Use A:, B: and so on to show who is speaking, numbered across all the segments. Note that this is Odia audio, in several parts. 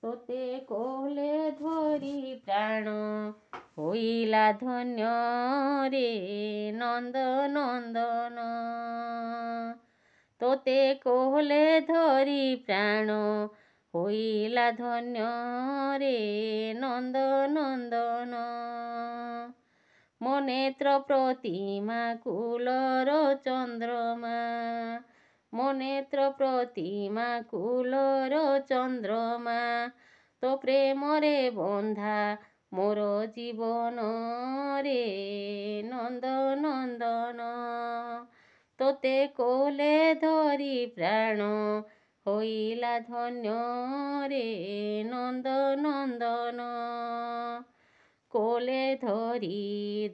A: ତୋତେ କୋଲେ ଧରି ପ୍ରାଣ ହୋଇଲା ଧନ୍ୟ ରେ ନନ୍ଦ ନନ୍ଦନ। ତୋତେ କୋଲେ ଧରି ପ୍ରାଣ ହୋଇଲା ଧନ୍ୟ ରେ ନନ୍ଦ ନନ୍ଦନ। ମୋ ନେତ୍ର ପ୍ରତିମା କୁଲର ଚନ୍ଦ୍ରମା, ମୋ ନେତ୍ର ପ୍ରତିମା କୁଲର ଚନ୍ଦ୍ରମା, ତୋ ପ୍ରେମରେ ବନ୍ଧା ମୋର ଜୀବନ ରେ ନନ୍ଦ ନନ୍ଦନ। ତୋତେ କୋଲେ ଧରି ପ୍ରାଣ ହୋଇଲା ଧନ୍ୟ ରେ ନନ୍ଦ ନନ୍ଦନ। କୋଲେ ଧରି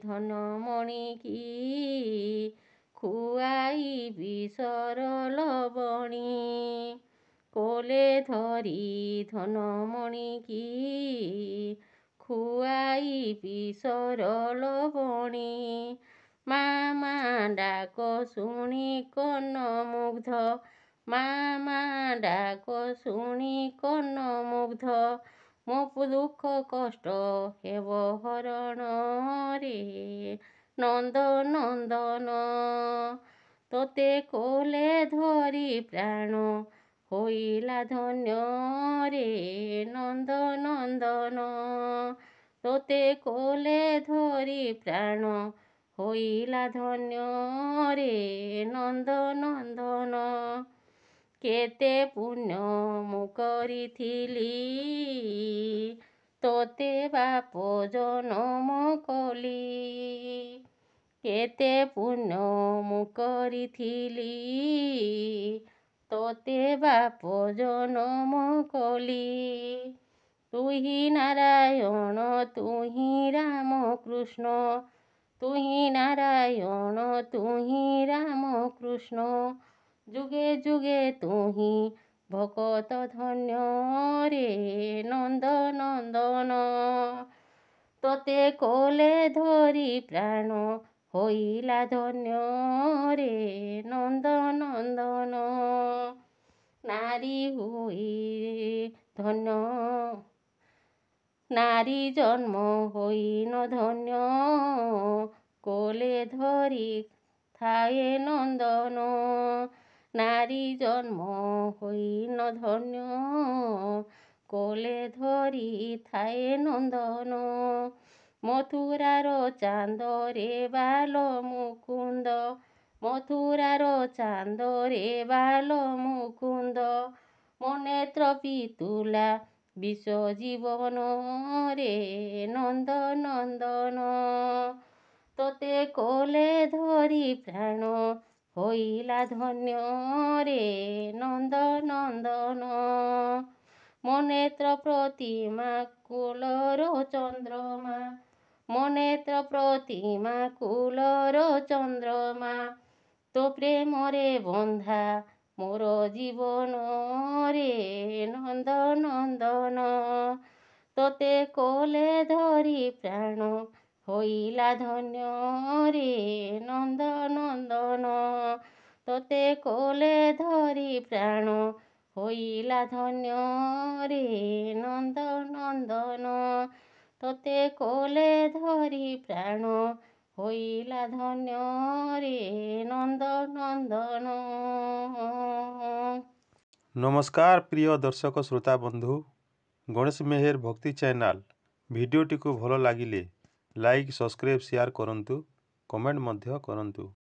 A: ଧନମଣିକି ଖୁଆଇବି ସରଲବଣୀ, କୋଲେ ଧରି ଧନମଣିକି ଖୁଆଇବି ସରଲବଣୀ। ମା ମା ଡାକ ଶୁଣି କର୍ଣ୍ଣ ମୁଗ୍ଧ, ମା ମା ଡାକ ଶୁଣି କର୍ଣ୍ଣ ମୁଗ୍ଧ, ମୋ ଦୁଃଖ କଷ୍ଟ ହେବ ହରଣ ରେ ନନ୍ଦ ନନ୍ଦନ। ତୋତେ କୋଲେ ଧରି ପ୍ରାଣ ହୋଇଲା ଧନ୍ୟ ରେ ନନ୍ଦ ନନ୍ଦନ। ତୋତେ କୋଲେ ଧରି ପ୍ରାଣ ହୋଇଲା ଧନ୍ୟ ରେ ନନ୍ଦ ନନ୍ଦନ। କେତେ ପୁଣ୍ୟ ମୁଁ କରିଥିଲି ତୋତେ ବାପ ଜନମ କଲି, କେତେ ପୁଣ୍ୟ ମୁଁ କରିଥିଲି ତୋତେ ବାପ ଜନମ କଲି। ତୁହି ନାରାୟଣ ତୁହି ରାମ କୃଷ୍ଣ, ତୁହି ନାରାୟଣ ତୁହି ରାମ କୃଷ୍ଣ, ଯୁଗେ ଯୁଗେ ତୁହି ଭକତ ଧନ୍ୟ ରେ ନନ୍ଦ ନନ୍ଦନ। ତୋତେ କୋଲେ ଧରି ପ୍ରାଣ ହୋଇଲା ଧନ୍ୟ ରେ ନନ୍ଦ ନନ୍ଦନ। ନାରୀ ହୋଇ ଧନ୍ୟ, ନାରୀ ଜନ୍ମ ହୋଇନ ଧନ୍ୟ, କୋଲେ ଧରି ଥାଏ ନନ୍ଦନ। ନାରୀ ଜନ୍ମ ହୋଇନ ଧନ୍ୟ, କୋଲେ ଧରି ଥାଏ ନନ୍ଦନ। ମଥୁରାର ଚାନ୍ଦରେ ବାଲ ମୁକୁନ୍ଦ, ମଥୁରାର ଚାନ୍ଦରେ ବାଲ ମୁକୁନ୍ଦ, ମୋ ନେତ୍ର ପିତୁଲା ବିଶ୍ୱ ଜୀବନ ରେ ନନ୍ଦ ନନ୍ଦନ। ତୋତେ କୋଲେ ଧରି ପ୍ରାଣ ହୋଇଲା ଧନ୍ୟ ରେ ନନ୍ଦ ନନ୍ଦନ। ମୋ ନେତ୍ର ପ୍ରତିମା କୁଲର ଚନ୍ଦ୍ରମା, ମୋ ନେତ୍ର ପ୍ରତିମା କୁଲର ଚନ୍ଦ୍ରମା, ତୋ ପ୍ରେମରେ ବନ୍ଧା ମୋର ଜୀବନ ରେ ନନ୍ଦ ନନ୍ଦନ। ତୋତେ କୋଲେ ଧରି ପ୍ରାଣ ହୋଇଲା ଧନ୍ୟ ରେ ନନ୍ଦ ନନ୍ଦନ। ତୋତେ କୋଲେ ଧରି ପ୍ରାଣ ହୋଇଲା ଧନ୍ୟ ରେ ନନ୍ଦ ନନ୍ଦନ। ତୋତେ କୋଲେ ଧରି ପ୍ରାଣ ହୋଇଲା ଧନ୍ୟ ରେ ନନ୍ଦ ନନ୍ଦନ।
B: ନମସ୍କାର ପ୍ରିୟ ଦର୍ଶକ ଶ୍ରୋତା ବନ୍ଧୁ, ଗଣେଶ ମେହେର ଭକ୍ତି ଚ୍ୟାନେଲ ଭିଡ଼ିଓଟିକୁ ଭଲ ଲାଗିଲେ ଲାଇକ୍, ସବସ୍କ୍ରାଇବ୍, ସେୟାର କରନ୍ତୁ, କମେଣ୍ଟ ମଧ୍ୟ କରନ୍ତୁ।